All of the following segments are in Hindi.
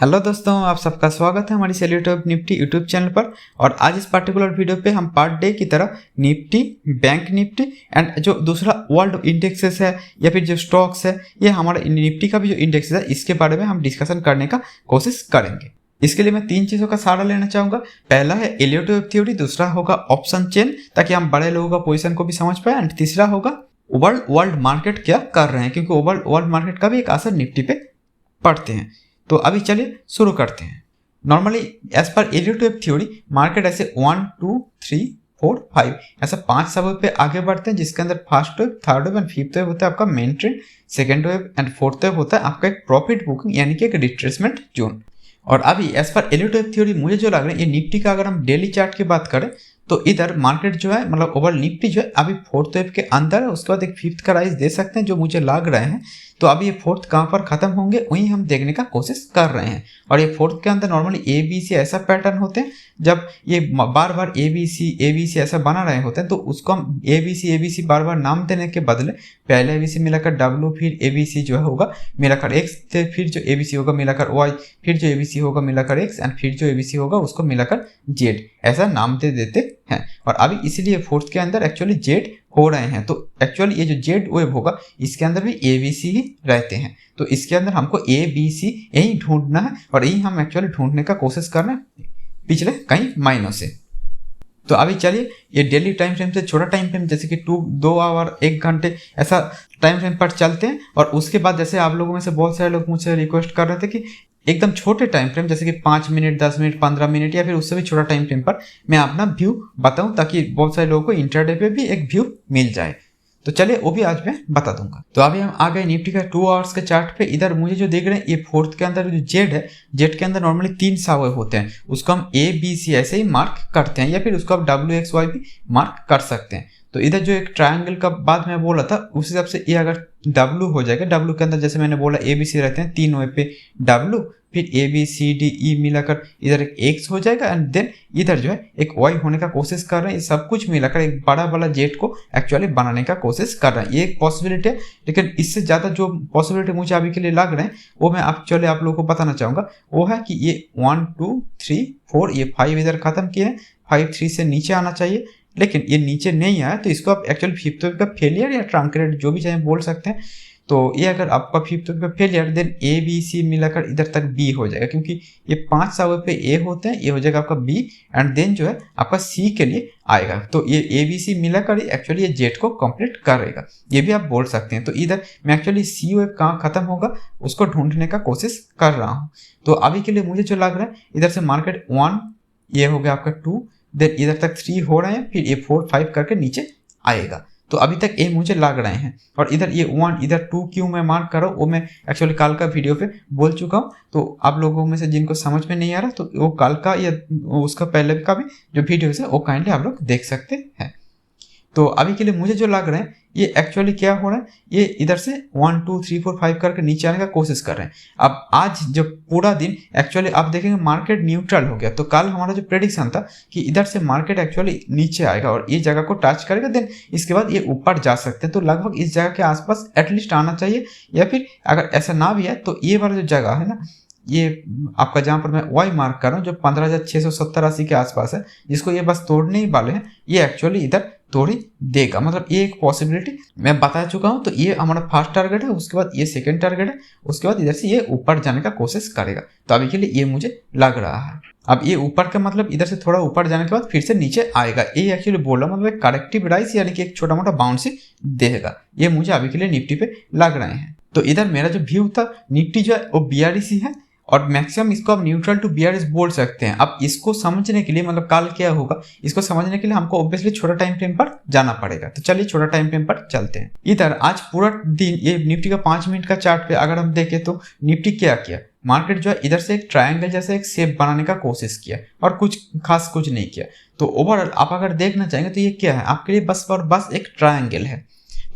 हेलो दोस्तों, आप सबका स्वागत है हमारी सेल्यूटॉप निफ्टी यूट्यूब चैनल पर। और आज इस पर्टिकुलर वीडियो पे हम पार्ट डे की तरह निफ्टी, बैंक निफ्टी एंड जो दूसरा वर्ल्ड इंडेक्सेस है या फिर जो स्टॉक्स है, ये हमारा निफ्टी का भी जो इंडेक्स है इसके बारे में हम डिस्कशन करने का कोशिश करेंगे। इसके लिए मैं 3 चीज़ों का सहारा लेना चाहूँगा। पहला है एलियट वेव थ्योरी, दूसरा होगा ऑप्शन चेन ताकि हम बड़े लोगों का पोजिशन को भी समझ पाए, एंड तीसरा होगा वर्ल्ड मार्केट क्या कर रहे हैं, क्योंकि वर्ल्ड मार्केट का भी एक असर निफ्टी पे पड़ते हैं। तो अभी चलिए शुरू करते हैं। Normally as per Elliott wave theory market ऐसे 1 2 3 4 5 ऐसा 5 सब पे आगे बढ़ते हैं, जिसके अंदर first wave, third wave and fifth wave होता है आपका main trend, second wave and fourth wave होता है आपका एक प्रॉफिट बुकिंग यानी कि एक रिट्रेसमेंट जोन। और अभी as per Elliott wave theory मुझे जो लग रहा है, ये निफ्टी का अगर हम डेली चार्ट की बात करें तो इधर मार्केट जो है मतलब ओवरऑल निफ्टी जो है अभी फोर्थ वेव के अंदर है, उसके बाद एक फिफ्थ का राइज दे सकते हैं जो मुझे लग रहे हैं। तो अभी ये फोर्थ कहाँ पर खत्म होंगे वहीं हम देखने का कोशिश कर रहे हैं। और ये फोर्थ के अंदर नॉर्मली ए बी सी ऐसा पैटर्न होते हैं, जब ये बार बार ए बी सी ऐसा बना रहे होते हैं तो उसको हम ए बी सी बार बार नाम देने के बदले पहले ए बी सी मिलाकर डब्ल्यू, फिर ए बी सी जो है होगा मिलाकर एक्स, फिर जो ए बी सी होगा मिलाकर वाई, फिर जो ए बी सी होगा मिलाकर एक्स एंड फिर जो ए बी सी होगा उसको मिलाकर जेड, ऐसा नाम दे देते हैं। और अभी इसीलिए फोर्थ के अंदर एक्चुअली जेड हो रहे हैं। तो एक्चुअली ये जो जेड वेव होगा इसके अंदर भी ए बी सी ही रहते हैं। तो इसके अंदर हमको ए बी सी यही ढूंढना है और यही हम एक्चुअली ढूंढने का कोशिश कर रहे हैं पिछले कई महीनों से। तो अभी चलिए ये डेली टाइम फ्रेम से छोटा टाइम फ्रेम जैसे कि 2 आवर 1 घंटे ऐसा टाइम फ्रेम पर चलते हैं। और उसके बाद जैसे आप लोगों में से बहुत सारे लोग मुझसे रिक्वेस्ट कर रहे थे कि एकदम छोटे टाइम फ्रेम जैसे कि 5 मिनट, 10 मिनट, 15 मिनट या फिर उससे भी छोटा टाइम फ्रेम पर मैं अपना व्यू बताऊं ताकि बहुत सारे लोगों को इंटरडे पे भी एक व्यू मिल जाए। तो चलिए वो भी आज मैं बता दूंगा। तो अभी हम आ गए निफ्टी का 2 आवर्स के चार्ट पे। इधर मुझे जो देख रहे हैं ये फोर्थ के अंदर जो जेड है, जेड के अंदर नॉर्मली 3 सावे होते हैं, उसको हम ए बी सी ऐसे ही मार्क करते हैं या फिर उसको आप डब्ल्यू एक्स वाई भी मार्क कर सकते हैं। तो इधर जो एक ट्रायंगल का बात मैं बोला था उस हिसाब से ये अगर डब्ल्यू हो जाएगा, डब्ल्यू के अंदर जैसे मैंने बोला ए बी सी रहते हैं, 3 वे पे डब्ल्यू, फिर ए बी सी डी ई मिलाकर इधर एक एक्स हो जाएगा एंड देन इधर जो है एक वाई होने का कोशिश कर रहे हैं। ये सब कुछ मिलाकर एक बड़ा वाला जेट को एक्चुअली बनाने का कोशिश कर रहे हैं। ये एक पॉसिबिलिटी है, लेकिन इससे ज़्यादा जो पॉसिबिलिटी मुझे अभी के लिए लग रहे हैं वो मैं एक्चुअली आप लोगों को बताना चाहूँगा। वो है कि ये 1 2 3 4 ये 5 इधर खत्म किए हैं, 5 3 से नीचे आना चाहिए, लेकिन ये नीचे नहीं आया तो इसको आप एक्चुअली फिफ्थ वेव का फेलियर या ट्रंकेटेड जो भी चाहे बोल सकते हैं। तो ये अगर आपका फिफ्थ वेव का failure then A B C मिलाकर इधर तक बी हो जाएगा, क्योंकि ये 5 सावे पे ए होते हैं, ये हो जाएगा आपका बी एंड देन जो है आपका सी के लिए आएगा। तो ये ए बी सी मिलाकर एक्चुअली ये जेट को कंप्लीट करेगा, ये भी आप बोल सकते हैं। तो इधर मैं एक्चुअली सी वेव कहाँ खत्म होगा उसको ढूंढने का कोशिश कर रहा हूँ। तो अभी के लिए मुझे जो लग रहा है इधर से मार्केट 1, ये हो गया आपका 2, देन इधर तक 3 हो रहे हैं, फिर ये 4 5 करके नीचे आएगा। तो अभी तक ये मुझे लग रहे हैं। और इधर ये 1 इधर 2 क्यों मैं मार्क कर रहा हूँ वो मैं एक्चुअली कल का वीडियो पे बोल चुका हूँ। तो आप लोगों में से जिनको समझ में नहीं आ रहा तो वो कल का या उसका पहले का भी जो वीडियोस है वो काइंडली आप लोग देख सकते हैं। तो अभी के लिए मुझे जो लग रहा है ये एक्चुअली क्या हो रहा है, ये इधर से 1 2 3 4 5 करके नीचे आने का कोशिश कर रहे हैं। अब आज जब पूरा दिन एक्चुअली आप देखेंगे मार्केट न्यूट्रल हो गया। तो कल हमारा जो प्रेडिक्शन था कि इधर से मार्केट एक्चुअली नीचे आएगा और ये जगह को टच करेगा, देन इसके बाद ये ऊपर जा सकते हैं। तो लगभग इस जगह के आसपास एटलीस्ट आना चाहिए, या फिर अगर ऐसा ना भी है तो ये वाला जो जगह है ना, ये आपका जहाँ पर मैं वाई मार्क कर रहा हूँ जो 15,670-80 के आसपास है, जिसको ये बस तोड़ने ही वाले हैं, ये एक्चुअली इधर तोड़ ही देगा। मतलब ये एक पॉसिबिलिटी मैं बता चुका हूँ। तो ये हमारा फर्स्ट टारगेट है, उसके बाद ये सेकंड टारगेट है, उसके बाद इधर से ये ऊपर जाने का कोशिश करेगा। तो अभी के लिए ये मुझे लग रहा है। अब ये ऊपर का मतलब इधर से थोड़ा ऊपर जाने के बाद फिर से नीचे आएगा, ये एक्चुअली बोल रहा मतलब करेक्टिव राइज यानी कि एक छोटा मोटा बाउंस ही देगा। ये मुझे अभी के लिए निफ्टी पे लग रहे हैं। तो इधर मेरा जो व्यू था निफ्टी जो है वो बीआरसी है और मैक्सिमम इसको आप न्यूट्रल टू बीआरएस बोल सकते हैं। अब इसको समझने के लिए मतलब कल क्या होगा इसको समझने के लिए हमको ऑब्वियसली छोटा टाइम फ्रेम पर जाना पड़ेगा। तो चलिए छोटा टाइम फ्रेम पर चलते हैं। इधर आज पूरा दिन ये निफ्टी का 5 मिनट का चार्ट पे अगर हम देखें तो निफ्टी क्या किया, मार्केट जो है इधर से एक ट्रायंगल जैसा एक शेप बनाने का कोशिश किया और कुछ खास कुछ नहीं किया। तो ओवरऑल आप अगर देखना चाहेंगे तो ये क्या है आपके लिए बस और बस एक ट्रायंगल है।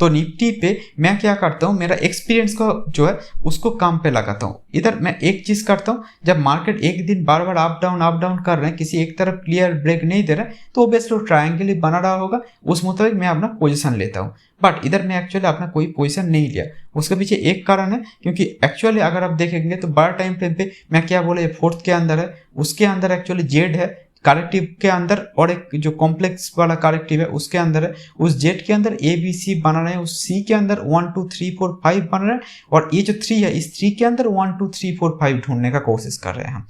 तो निफ्टी पे मैं क्या करता हूँ, मेरा एक्सपीरियंस का जो है उसको काम पे लगाता हूँ। इधर मैं एक चीज़ करता हूँ, जब मार्केट एक दिन बार बार अप डाउन कर रहे हैं, किसी एक तरफ क्लियर ब्रेक नहीं दे रहा है, तो ऑब्वियसली ट्रायंगल ही बना रहा होगा, उस मुताबिक मैं अपना पोजीशन लेता हूँ। बट इधर मैं एक्चुअली अपना कोई पोजीशन नहीं लिया। उसके पीछे एक कारण है, क्योंकि एक्चुअली अगर आप देखेंगे तो बड़ा टाइम फ्रेम पे मैं क्या बोला, फोर्थ के अंदर है, उसके अंदर एक्चुअली जेड है करेक्टिव के अंदर, और एक जो कॉम्प्लेक्स वाला करेक्टिव है उसके अंदर है। उस जेड के अंदर ए बी सी बना रहे हैं, उस सी के अंदर 1 2 3 4 5 बन रहे हैं, और ये जो 3 है इस 3 के अंदर 1 2 3 4 5 ढूंढने का कोशिश कर रहे हैं हम।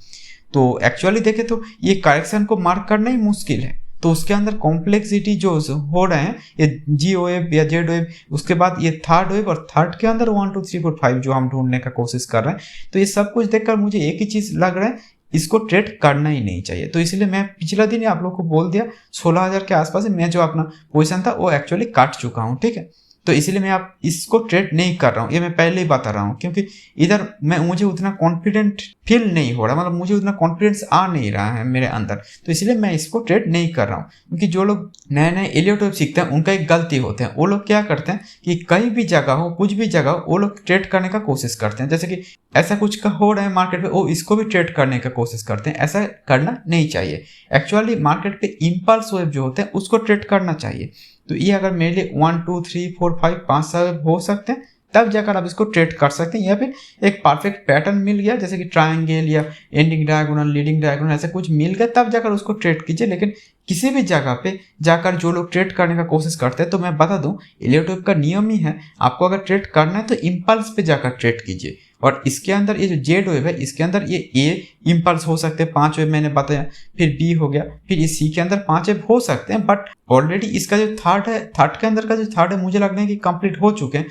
तो एक्चुअली देखे तो ये करेक्शन को मार्क करना ही मुश्किल है। तो उसके अंदर कॉम्प्लेक्सिटी जो हो रहे हैं, ये जी वेव या जेड वेव, उसके बाद ये थर्ड वेव, और थर्ड के अंदर 1 2 3 4 5 जो हम ढूंढने का कोशिश कर रहे हैं। तो ये सब कुछ देखकर मुझे एक ही चीज़ लग रहा है, इसको ट्रेड करना ही नहीं चाहिए। तो इसलिए मैं पिछला दिन आप लोग को बोल दिया 16,000 के आसपास मैं जो अपना पोजीशन था वो एक्चुअली काट चुका हूँ, ठीक है। तो इसीलिए मैं आप इसको ट्रेड नहीं कर रहा हूँ, ये मैं पहले ही बता रहा हूँ, क्योंकि इधर मुझे उतना कॉन्फिडेंट फील नहीं हो रहा, मतलब मुझे उतना कॉन्फिडेंस आ नहीं रहा है मेरे अंदर। तो इसलिए मैं इसको ट्रेड नहीं कर रहा हूँ। क्योंकि जो लोग नए नए एलियट वेव सीखते हैं उनका एक गलती होते हैं, वो लोग क्या करते हैं कि कहीं भी जगह हो, कुछ भी जगह हो, वो लोग ट्रेड करने का कोशिश करते हैं। जैसे कि ऐसा कुछ का हो रहा है मार्केट में, वो इसको भी ट्रेड करने का कोशिश करते हैं। ऐसा करना नहीं चाहिए। एक्चुअली मार्केट पे इम्पल्स वेव जो होते हैं उसको ट्रेड करना चाहिए। तो ये अगर मेरे लिए 1 2 3 4 5 5 हो सकते हैं, तब जाकर आप इसको ट्रेड कर सकते हैं। या फिर एक परफेक्ट पैटर्न मिल गया, जैसे कि ट्रायंगल या एंडिंग डायगोनल, लीडिंग डायगोनल, ऐसा कुछ मिल गया, तब जाकर उसको ट्रेड कीजिए। लेकिन किसी भी जगह पे जाकर जो लोग ट्रेड करने का कोशिश करते हैं, तो मैं बता दूं एलियट वेव का नियम ही है, आपको अगर ट्रेड करना है तो इम्पल्स पे जाकर ट्रेड कीजिए। और इसके अंदर ये जो जेड वेव है, इसके अंदर ये ए इम्पल्स हो सकते हैं, 5 वेव मैंने बताया, फिर बी हो गया, फिर इस सी के अंदर 5 वेव हो सकते हैं। बट ऑलरेडी इसका जो थर्ड है, थर्ड के अंदर का जो थर्ड है, मुझे लग रहा है कि कंप्लीट हो चुके हैं।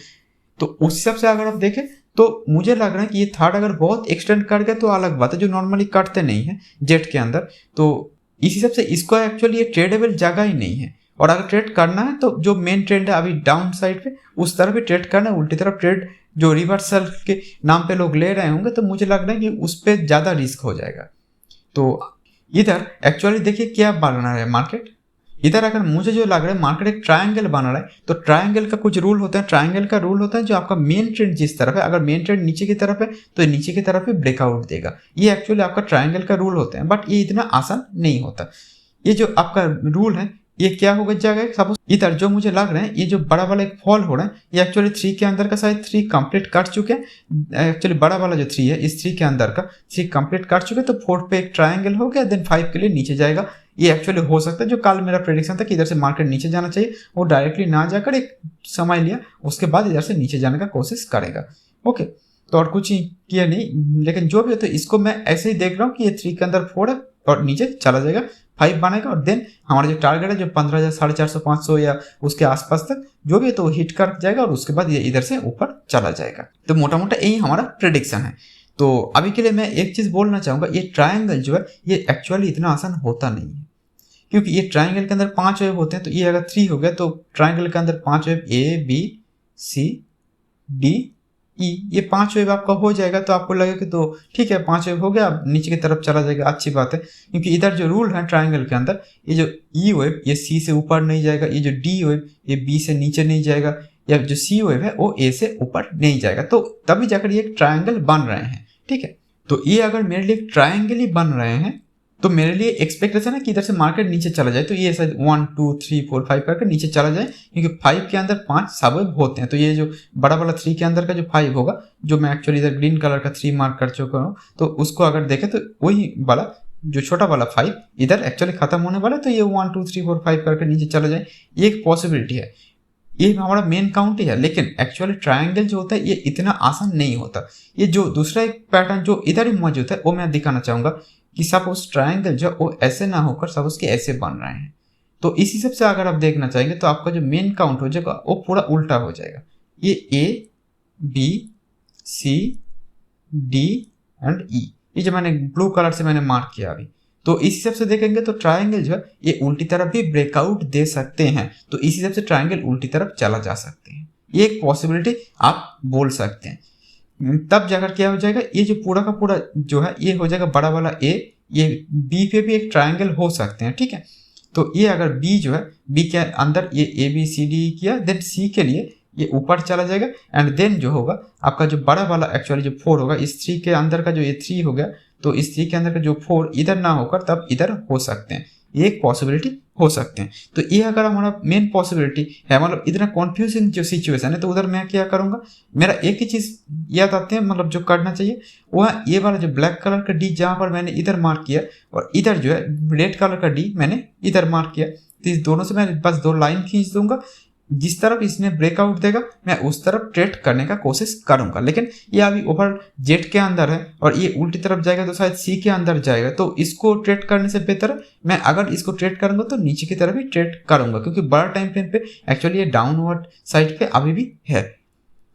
तो उस हिसाब से अगर आप देखें तो मुझे लग रहा है कि ये थर्ड अगर बहुत एक्सटेंड कर गया तो अलग बात है, जो नॉर्मली कटते नहीं है जेट के अंदर। तो इस हिसाब से इसको एक्चुअली ये ट्रेडेबल जगह ही नहीं है। और अगर ट्रेड करना है तो जो मेन ट्रेंड है अभी डाउन साइड पे, उस तरफ भी ट्रेड करना है। उल्टी तरफ ट्रेड जो रिवर्सल के नाम पे लोग ले रहे होंगे, तो मुझे लग रहा है कि उस पर ज़्यादा रिस्क हो जाएगा। तो इधर एक्चुअली देखिए क्या बन रहा है मार्केट। इधर अगर मुझे जो लग रहा है मार्केट एक ट्रायंगल बना रहा है, तो ट्रायंगल का कुछ रूल होता है। ट्रायंगल का रूल होता है जो आपका मेन ट्रेंड जिस तरफ है, अगर मेन ट्रेंड नीचे की तरफ है तो नीचे की तरफ ही ब्रेकआउट देगा। ये एक्चुअली आपका ट्रायंगल का रूल होता है, बट ये इतना आसान नहीं होता। ये जो आपका रूल है ये क्या होगा जाएगा, सपोज इधर जो मुझे लग रहा है ये जो बड़ा वाला एक फॉल हो रहा है, ये एक्चुअली 3 के अंदर का शायद 3 कंप्लीट कर चुके हैं। एक्चुअली बड़ा वाला जो 3 है, इस 3 के अंदर का 3 कंप्लीट कर चुके हैं, तो 4 पे एक ट्रायंगल हो गया, देन 5 के लिए नीचे जाएगा। ये एक्चुअली हो सकता है, जो कल मेरा प्रेडिक्शन था कि इधर से मार्केट नीचे जाना चाहिए, वो डायरेक्टली ना जाकर एक समय लिया, उसके बाद इधर से नीचे जाने का कोशिश करेगा। ओके, तो और कुछ ही किया नहीं, लेकिन जो भी हो तो इसको मैं ऐसे ही देख रहा हूँ कि ये 3 के अंदर 4 है और नीचे चला जाएगा, 5 बनेगा, और देन हमारा जो टारगेट है जो 15,000 450 500 या उसके आसपास तक जो भी है तो हिट कर जाएगा, और उसके बाद ये इधर से ऊपर चला जाएगा। तो मोटा मोटा यही हमारा प्रेडिक्शन है। तो अभी के लिए मैं एक चीज़ बोलना चाहूँगा, ये ट्रायंगल जो है ये एक्चुअली इतना आसान होता नहीं है, क्योंकि ये ट्रायंगल के अंदर 5 वेव होते हैं। तो ये अगर 3 हो गया तो ट्रायंगल के अंदर 5 wave A B C D E, ये 5 वेव आपका हो जाएगा। तो आपको लगेगा कि तो ठीक है 5 वेव हो गया, अब नीचे की तरफ चला जाएगा, अच्छी बात है। क्योंकि इधर जो रूल है ट्रायंगल के अंदर, ये जो ई वेव ये सी से ऊपर नहीं जाएगा, ये जो डी वेव ये बी से नीचे नहीं जाएगा, या जो सी वेव है वो ए से ऊपर नहीं जाएगा। तो तभी जाकर ये एक ट्रायंगल बन रहे हैं, ठीक है। तो ये अगर मेरे लिए ट्रायंगल ही बन रहे हैं, तो मेरे लिए एक्सपेक्टेशन है कि इधर से मार्केट नीचे चला जाए। तो ये शायद 1 2 3 4 5 करके नीचे चला जाए, क्योंकि 5 के अंदर 5 सबवेव होते हैं। तो ये जो बड़ा वाला 3 के अंदर का जो 5 होगा, जो मैं एक्चुअली इधर ग्रीन कलर का 3 मार्क कर चुका हूँ, तो उसको अगर देखें तो वही वाला जो छोटा वाला 5 इधर एक्चुअली खत्म होने वाला है। तो ये 1 2 3 4 5 करके नीचे चला जाए, ये एक पॉसिबिलिटी है। ये हमारा मेन काउंट ही है, लेकिन एक्चुअली ट्रायंगल जो होता है ये इतना आसान नहीं होता। ये जो दूसरा एक पैटर्न जो इधर ही मौजूद है वो मैं दिखाना चाहूँगा कि सपोज ट्रायंगल जो वो ऐसे ना होकर सपोज कि ऐसे बन रहे हैं। तो इसी हिसाब से अगर आप देखना चाहेंगे तो आपका जो मेन काउंट हो जाएगा वो पूरा उल्टा हो जाएगा। ये A B C D and E, ये जो मैंने ब्लू कलर से मैंने मार्क किया अभी, तो इस हिसाब से देखेंगे तो ट्रायंगल जो है ये उल्टी तरफ भी ब्रेकआउट दे सकते हैं। तो इस हिसाब से ट्रायंगल उल्टी तरफ चला जा सकते हैं, ये एक पॉसिबिलिटी आप बोल सकते हैं। तब जाकर क्या हो जाएगा, ये जो पूरा का पूरा जो है ये हो जाएगा बड़ा वाला ए, ये बी पे भी एक ट्रायंगल हो सकते हैं, ठीक है। तो ये अगर बी जो है, बी के अंदर ये ए बी सी डी किया, देन सी के लिए ये ऊपर चला जाएगा एंड देन जो होगा आपका जो बड़ा वाला एक्चुअली जो 4 होगा, इस 3 के अंदर का जो ये 3 हो गया, तो इस 3 के अंदर का जो 4 इधर ना होकर तब इधर हो सकते हैं, ये एक पॉसिबिलिटी हो सकते हैं। तो ये अगर हमारा मेन पॉसिबिलिटी है, मतलब इतना कॉन्फ्यूजिंग जो सिचुएशन है, तो उधर मैं क्या करूँगा, मेरा एक ही चीज़ याद आते हैं, मतलब जो करना चाहिए वो है ये वाला जो ब्लैक कलर का डी जहाँ पर मैंने इधर मार्क किया और इधर जो है रेड कलर का डी मैंने इधर मार्क किया, तो इस दोनों से मैं बस 2 लाइन खींच दूंगा, जिस तरफ इसने ब्रेकआउट देगा मैं उस तरफ ट्रेड करने का कोशिश करूंगा। लेकिन ये अभी ओवर जेड के अंदर है और ये उल्टी तरफ जाएगा तो शायद सी के अंदर जाएगा, तो इसको ट्रेड करने से बेहतर मैं अगर इसको ट्रेड करूंगा तो नीचे की तरफ ही ट्रेड करूंगा, क्योंकि बड़ा टाइम फ्रेम पे एक्चुअली ये डाउनवर्ड साइड पे अभी भी है।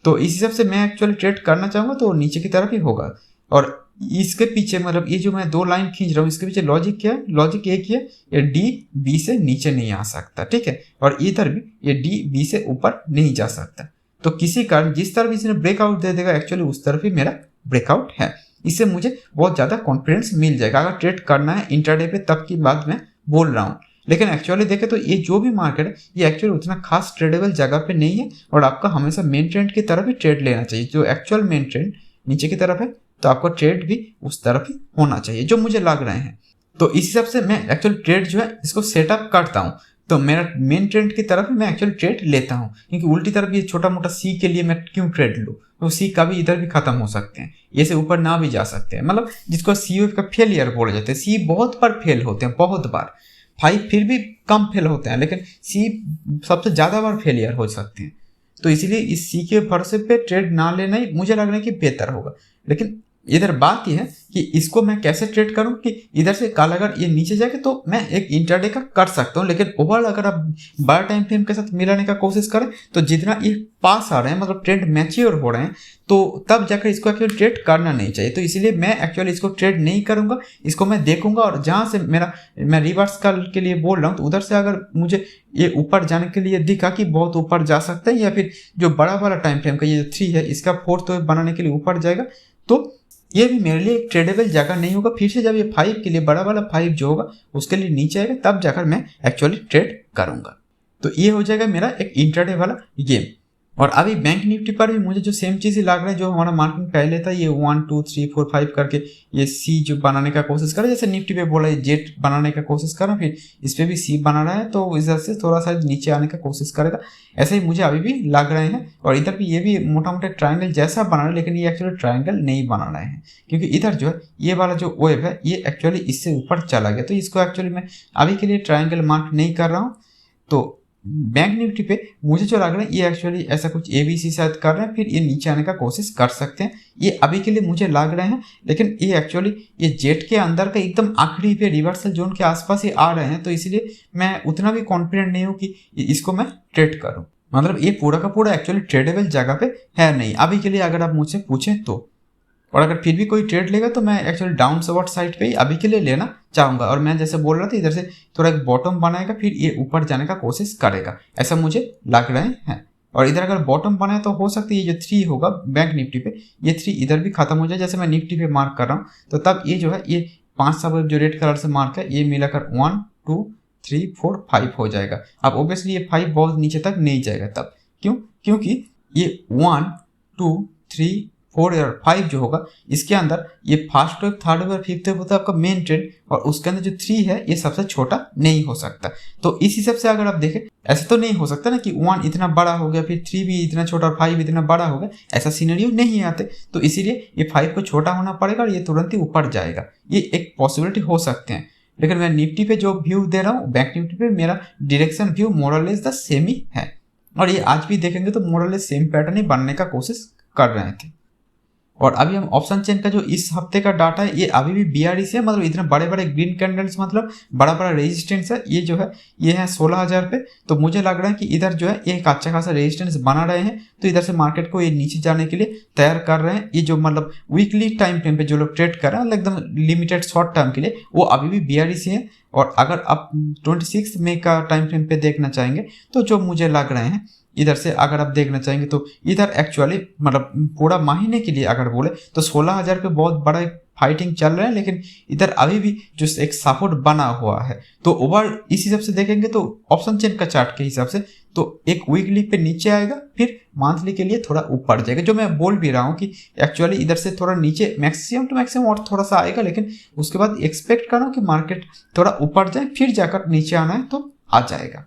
तो इस हिसाब से मैं एक्चुअली ट्रेड करना चाहूंगा तो नीचे की तरफ ही होगा। और इसके पीछे मतलब ये जो मैं 2 लाइन खींच रहा हूँ इसके पीछे लॉजिक क्या है, लॉजिक एक ही है, ये डी बी से नीचे नहीं आ सकता, ठीक है, और इधर भी ये डी बी से ऊपर नहीं जा सकता। तो किसी कारण जिस तरफ इसने ब्रेकआउट दे देगा एक्चुअली उस तरफ ही मेरा ब्रेकआउट है, इससे मुझे बहुत ज़्यादा कॉन्फिडेंस मिल जाएगा। अगर ट्रेड करना है इंट्राडे पे तब की बात मैं बोल रहा हूँ, लेकिन एक्चुअली देखें तो ये जो भी मार्केट है ये एक्चुअली उतना खास ट्रेडेबल जगह पे नहीं है और आपका हमेशा मेन ट्रेंड की तरफ ही ट्रेड लेना चाहिए। जो एक्चुअल मेन ट्रेंड नीचे की तरफ है तो आपको ट्रेड भी उस तरफ ही होना चाहिए जो मुझे लग रहे हैं। तो इस हिसाब से मैं एक्चुअल ट्रेड जो है इसको सेटअप करता हूँ, तो मेरा मेन ट्रेंड की तरफ मैं एक्चुअल ट्रेड लेता हूँ, क्योंकि उल्टी तरफ ये छोटा मोटा सी के लिए मैं क्यों ट्रेड लूँ, तो सी का भी इधर भी खत्म हो सकते हैं, ये से ऊपर ना भी जा सकते हैं, मतलब जिसको सी का फेलियर बोले जाते हैं। सी बहुत बार फेल होते हैं, बहुत बार, 5 फिर भी कम फेल होते हैं, लेकिन सी सबसे ज़्यादा बार फेलियर हो सकते हैं। तो इसीलिए इस सी के भरोसे पे ट्रेड ना लेना ही मुझे लग रहा है कि बेहतर होगा। लेकिन इधर बात यह है कि इसको मैं कैसे ट्रेड करूं कि इधर से कल अगर ये नीचे जाएगा तो मैं एक इंट्राडे का कर सकता हूं, लेकिन ओवरऑल अगर आप बड़ा टाइम फ्रेम के साथ मिलाने का कोशिश करें तो जितना ये पास आ रहे हैं, मतलब ट्रेड मैच्योर हो रहे हैं, तो तब जाकर इसको एक्चुअली ट्रेड करना नहीं चाहिए। तो इसीलिए मैं एक्चुअली इसको ट्रेड नहीं करूंगा, इसको मैं देखूंगा और जहां से मैं रिवर्स कल के लिए बोल रहा हूँ तो उधर से अगर मुझे ये ऊपर जाने के लिए दिखा कि बहुत ऊपर जा सकता है, या फिर जो बड़ा वाला टाइम फ्रेम का ये 3 है इसका 4th वेव बनाने के लिए ऊपर जाएगा, तो ये भी मेरे लिए एक ट्रेडेबल जगह नहीं होगा। फिर से जब ये 5 के लिए बड़ा वाला 5 जो होगा उसके लिए नीचे आएगा तब जाकर मैं एक्चुअली ट्रेड करूंगा। तो ये हो जाएगा मेरा एक इंट्राडे वाला गेम। और अभी बैंक निफ्टी पर भी मुझे जो सेम चीज़ ही लग रहा है, जो हमारा मार्किंग पहले था, ये 1 2 3 4 5 करके ये सी जो बनाने का कोशिश कर रहा है, जैसे निफ्टी पे बोला है जेट बनाने का कोशिश कर रहा है, फिर इस पर भी सी बना रहा है, तो इस तरह से थोड़ा सा नीचे आने का कोशिश करेगा, ऐसे ही मुझे अभी भी लग रहे हैं। और इधर भी ये भी मोटा मोटा ट्रायंगल जैसा बना रहा है, लेकिन ये एक्चुअली ट्रायंगल नहीं बना रहे हैं, क्योंकि इधर जो है ये वाला जो वेव है ये एक्चुअली इससे ऊपर चला गया, तो इसको एक्चुअली मैं अभी के लिए ट्रायंगल मार्क नहीं कर रहा हूँ। तो बैंक निफ्टी पे मुझे जो लग रहा है ये एक्चुअली ऐसा कुछ ABC शायद कर रहे हैं, फिर ये नीचे आने का कोशिश कर सकते हैं, ये अभी के लिए मुझे लग रहे हैं। लेकिन ये एक्चुअली ये जेट के अंदर का एकदम आखिरी पे रिवर्सल जोन के आसपास ही आ रहे हैं, तो इसलिए मैं उतना भी कॉन्फिडेंट नहीं हूँ कि इसको मैं ट्रेड करूँ। मतलब ये पूरा का पूरा एक्चुअली ट्रेडेबल जगह पे है नहीं अभी के लिए, अगर आप मुझसे पूछें तो। और अगर फिर भी कोई ट्रेड लेगा तो मैं एक्चुअली डाउन सवर्ड साइड पे ही अभी के लिए लेना चाहूँगा। और मैं जैसे बोल रहा था इधर से थोड़ा एक बॉटम बनाएगा, फिर ये ऊपर जाने का कोशिश करेगा, ऐसा मुझे लग रहे हैं। और इधर अगर बॉटम बनाए तो हो सकता है ये जो 3 होगा बैंक निफ्टी पे, ये 3 इधर भी खत्म हो जाए, जैसे मैं निफ्टी पे मार्क कर रहा हूँ, तो तब ये जो है ये 5 सब जो रेड कलर से मार्क है ये मिलाकर 1 2 3 4 5 हो जाएगा। अब ऑब्वियसली ये 5 बहुत नीचे तक नहीं जाएगा, तब क्यों, क्योंकि ये 1 2 3 4 और 5 जो होगा इसके अंदर ये फर्स्ट वेव, थर्ड वेव और फिफ्थ वेव होता है आपका मेन ट्रेंड, और उसके अंदर जो 3 है ये सबसे छोटा नहीं हो सकता। तो इस हिसाब से अगर आप देखें ऐसा तो नहीं हो सकता ना कि 1 इतना बड़ा हो गया फिर 3 भी इतना छोटा और 5 इतना बड़ा हो गया, ऐसा सिनेरियो नहीं आते। तो इसीलिए ये 5 को छोटा होना पड़ेगा और ये तुरंत ही ऊपर जाएगा, ये एक पॉसिबिलिटी हो सकते हैं। लेकिन मैं निफ्टी पे जो व्यू दे रहा हूँ बैंक निफ्टी पे, मेरा डायरेक्शन व्यू मोरलेस द सेम ही है, और ये आज भी देखेंगे तो मोरलेस सेम पैटर्न ही बनने का कोशिश कर रहे थे। और अभी हम ऑप्शन चेन का जो इस हफ्ते का डाटा है ये अभी भी BRC है, मतलब इतने बड़े बड़े ग्रीन कैंडल्स, मतलब बड़ा बड़ा रेजिस्टेंस है, ये जो है ये है 16,000 पे। तो मुझे लग रहा है कि इधर जो है एक अच्छा खासा रेजिस्टेंस बना रहे हैं, तो इधर से मार्केट को ये नीचे जाने के लिए तैयार कर रहे हैं। ये जो मतलब वीकली टाइम फ्रेम पे जो लोग ट्रेड कर रहे हैं एकदम लिमिटेड शॉर्ट टर्म के लिए, वो अभी भी BRC है। और अगर आप 26 मई का टाइम फ्रेम पे देखना चाहेंगे तो जो मुझे लग रहे हैं इधर से अगर आप देखना चाहेंगे तो इधर एक्चुअली मतलब पूरा महीने के लिए अगर बोले तो 16,000 पे बहुत बड़ा एक फाइटिंग चल रहे हैं, लेकिन इधर अभी भी जो एक सपोर्ट बना हुआ है। तो ओवर इस हिसाब से देखेंगे तो ऑप्शन चेन का चार्ट के हिसाब से तो एक वीकली पे नीचे आएगा, फिर मंथली के लिए थोड़ा ऊपर जाएगा। जो मैं बोल भी रहा हूँ कि एक्चुअली इधर से थोड़ा नीचे मैक्सिमम टू मैक्सिमम और थोड़ा सा आएगा, लेकिन उसके बाद एक्सपेक्ट कर रहा हूँ कि मार्केट थोड़ा ऊपर जाए, फिर जाकर नीचे आना है तो आ जाएगा।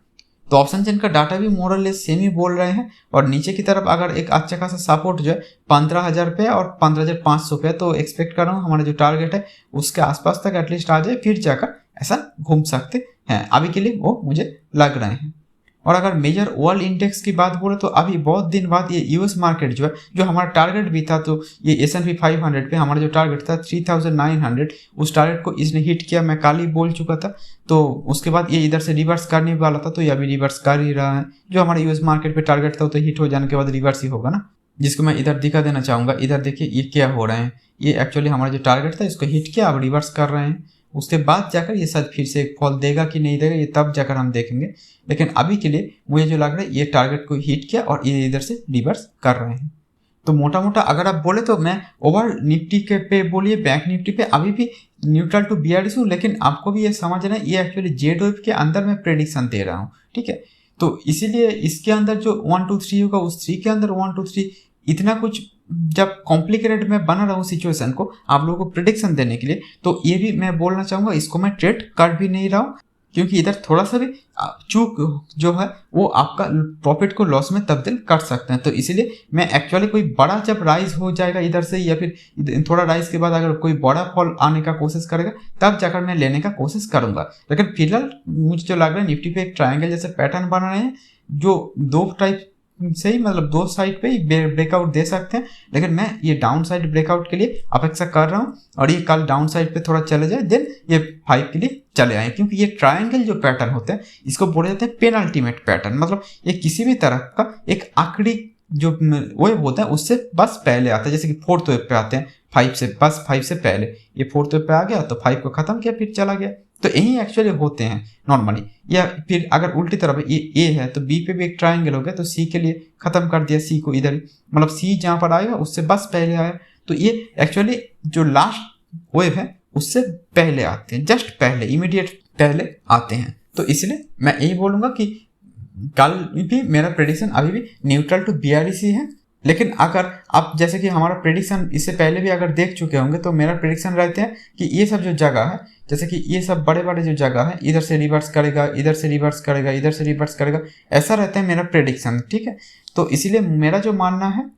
तो ऑप्शन चेन का डाटा भी मोरलेस सेम ही बोल रहे हैं। और नीचे की तरफ अगर एक अच्छा खासा सपोर्ट जो है 15,000 पे और 15,500 पे, तो एक्सपेक्ट कर रहा हूँ हमारा जो टारगेट है उसके आसपास तक एटलीस्ट आ जाए, फिर जाकर ऐसा घूम सकते हैं। अभी के लिए वो मुझे लग रहे हैं। और अगर मेजर वर्ल्ड इंडेक्स की बात बोले तो अभी बहुत दिन बाद ये यूएस मार्केट जो है, जो हमारा टारगेट भी था, तो ये S&P 500 पे हमारा जो टारगेट था 3,900, उस टारगेट को इसने हिट किया। मैं कल ही बोल चुका था। तो उसके बाद ये इधर से रिवर्स करने वाला था, तो ये अभी रिवर्स कर ही रहा है। जो हमारा यूएस मार्केट पे टारगेट था, तो हिट हो जाने के बाद रिवर्स ही होगा ना, जिसको मैं इधर दिखा देना चाहूँगा। इधर देखिए ये क्या हो रहे हैं, ये एक्चुअली हमारा जो टारगेट था इसको हिट किया, अब रिवर्स कर रहे हैं। उसके बाद जाकर ये शायद फिर से एक फॉल देगा कि नहीं देगा, ये तब जाकर हम देखेंगे। लेकिन अभी के लिए मुझे जो लग रहा है ये टारगेट को हिट किया और ये इधर से रिवर्स कर रहे हैं। तो मोटा मोटा अगर आप बोले तो मैं ओवर निफ्टी के पे बोलिए, बैंक निफ्टी पे अभी भी न्यूट्रल टू बियरिश हूँ। लेकिन आपको भी ये समझना है, ये एक्चुअली जेड वेव के अंदर मैं प्रेडिक्शन दे रहा हूँ, ठीक है। तो इसीलिए इसके अंदर जो 1 2 3 होगा, उस 3 के अंदर 1 2 3 इतना कुछ जब कॉम्प्लिकेटेड मैं बना रहा हूँ सिचुएशन को आप लोगों को प्रेडिक्शन देने के लिए, तो ये भी मैं बोलना चाहूँगा, इसको मैं ट्रेड कर भी नहीं रहा हूँ, क्योंकि इधर थोड़ा सा भी चूक जो है वो आपका प्रॉफिट को लॉस में तब्दील कर सकते हैं। तो इसीलिए मैं एक्चुअली कोई बड़ा जब राइज हो जाएगा इधर से, या फिर थोड़ा राइज के बाद अगर कोई बड़ा फॉल आने का कोशिश करेगा, तब जाकर मैं लेने का कोशिश करूंगा। लेकिन फिलहाल मुझे जो लग रहा है निफ्टी पे एक ट्रायंगल जैसे पैटर्न बना रहे हैं, जो दो टाइप से ही मतलब दो साइड पे ही ब्रेकआउट दे सकते हैं। लेकिन मैं ये डाउन साइड ब्रेकआउट के लिए अपेक्षा कर रहा हूँ, और ये कल डाउन साइड पे थोड़ा चले जाए, देन ये 5 के लिए चले आए। क्योंकि ये ट्रायंगल जो पैटर्न होते हैं इसको बोले जाते हैं पेनल्टीमेट पैटर्न। मतलब ये किसी भी तरह का एक आखिरी जो वेव होता है उससे बस पहले आता है। जैसे कि 4th वेव पे आते हैं 5 से, बस 5 से पहले ये 4th वेव पे आ गया तो 5 को खत्म किया फिर चला गया। तो यही एक्चुअली होते हैं नॉर्मली। या फिर अगर उल्टी तरफ ये ए है तो बी पे भी एक ट्रायंगल हो गया, तो सी के लिए खत्म कर दिया सी को इधर ही, मतलब सी जहाँ पर आएगा उससे बस पहले आया। तो ये एक्चुअली जो लास्ट वेव है उससे पहले आते हैं, जस्ट पहले, इमीडिएट पहले आते हैं। तो इसलिए मैं यही बोलूँगा कि कल भी मेरा प्रेडिक्शन अभी भी न्यूट्रल टू बियरिश ही है। लेकिन अगर आप जैसे कि हमारा प्रेडिक्शन इससे पहले भी अगर देख चुके होंगे, तो मेरा प्रेडिक्शन रहते हैं कि ये सब जो जगह है, जैसे कि ये सब बड़े बड़े जो जगह है, इधर से रिवर्स करेगा, इधर से रिवर्स करेगा, इधर से रिवर्स करेगा, ऐसा रहता है मेरा प्रेडिक्शन, ठीक है। तो इसीलिए मेरा जो मानना है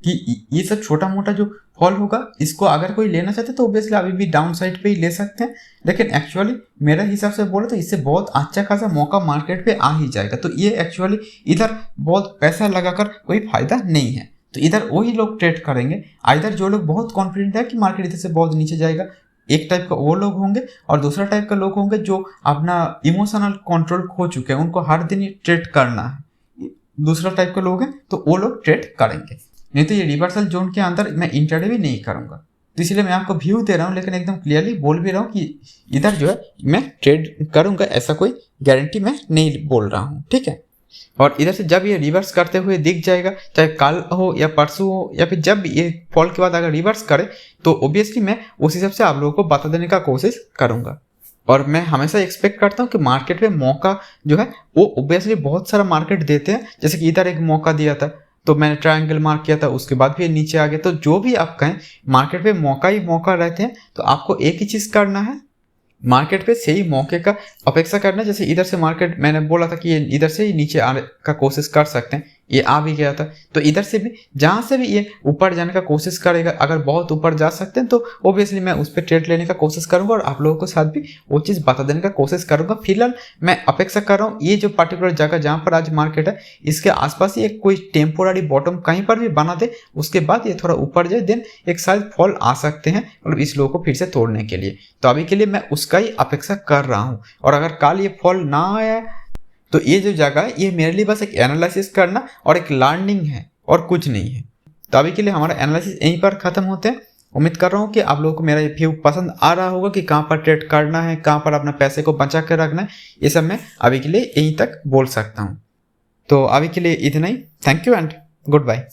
कि ये सब छोटा मोटा जो फॉल होगा इसको अगर कोई लेना चाहते तो ऑब्वियसली अभी भी डाउन साइड पे ही ले सकते हैं। लेकिन एक्चुअली मेरे हिसाब से बोले तो इससे बहुत अच्छा खासा मौका मार्केट पे आ ही जाएगा। तो ये एक्चुअली इधर बहुत पैसा लगाकर कोई फायदा नहीं है। तो इधर वही लोग ट्रेड करेंगे, इधर जो लोग बहुत कॉन्फिडेंट है कि मार्केट इधर से बहुत नीचे जाएगा, एक टाइप का वो लोग होंगे, और दूसरा टाइप का लोग होंगे जो अपना इमोशनल कंट्रोल खो चुके हैं, उनको हर दिन ट्रेड करना है। दूसरा टाइप के लोग हैं तो वो लोग ट्रेड करेंगे, नहीं तो ये रिवर्सल जोन के अंदर मैं इंट्राडे भी नहीं करूंगा। तो इसलिए मैं आपको व्यू दे रहा हूँ, लेकिन एकदम क्लियरली बोल भी रहा हूँ कि इधर जो है मैं ट्रेड करूंगा, ऐसा कोई गारंटी मैं नहीं बोल रहा हूँ, ठीक है। और इधर से जब ये रिवर्स करते हुए दिख जाएगा, चाहे कल हो या परसों हो, या फिर जब ये फॉल के बाद अगर रिवर्स करे, तो ऑब्वियसली मैं उस हिसाब से आप लोगों को बता देने का कोशिश करूंगा। और मैं हमेशा एक्सपेक्ट करता हूँ कि मार्केट में मौका जो है वो ऑब्वियसली बहुत सारा मार्केट देते हैं। जैसे कि इधर एक मौका दिया था तो मैंने ट्रायंगल मार्क किया था, उसके बाद भी नीचे आ गया। तो जो भी आप कहें मार्केट पे मौका ही मौका रहते हैं। तो आपको एक ही चीज़ करना है, मार्केट पे सही मौके का अपेक्षा करना। जैसे इधर से मार्केट मैंने बोला था कि ये इधर से ही नीचे आने का कोशिश कर सकते हैं, ये आ भी गया था। तो इधर से भी जहाँ से भी ये ऊपर जाने का कोशिश करेगा, अगर बहुत ऊपर जा सकते हैं तो ऑब्वियसली मैं उस पर ट्रेड लेने का कोशिश करूंगा और आप लोगों को साथ भी वो चीज़ बता देने का कोशिश करूंगा। फिलहाल मैं अपेक्षा कर रहा हूँ ये जो पर्टिकुलर जगह जहाँ पर आज मार्केट है, इसके आसपास ही एक कोई टेम्पोररी बॉटम कहीं पर भी बना दे, उसके बाद ये थोड़ा ऊपर जाए, देन एक शायद फॉल आ सकते हैं मतलब इस लो को फिर से तोड़ने के लिए। तो अभी के लिए मैं उसका ही अपेक्षा कर रहा हूँ। और अगर कल ये फॉल ना आया तो ये जो जगह है ये मेरे लिए बस एक एनालिसिस करना और एक लर्निंग है और कुछ नहीं है। तो अभी के लिए हमारा एनालिसिस यहीं पर ख़त्म होते हैं। उम्मीद कर रहा हूँ कि आप लोगों को मेरा ये व्यू पसंद आ रहा होगा कि कहाँ पर ट्रेड करना है, कहाँ पर अपने पैसे को बचा कर रखना है। ये सब मैं अभी के लिए यहीं तक बोल सकता हूँ। तो अभी के लिए इतना ही। Thank you and good bye.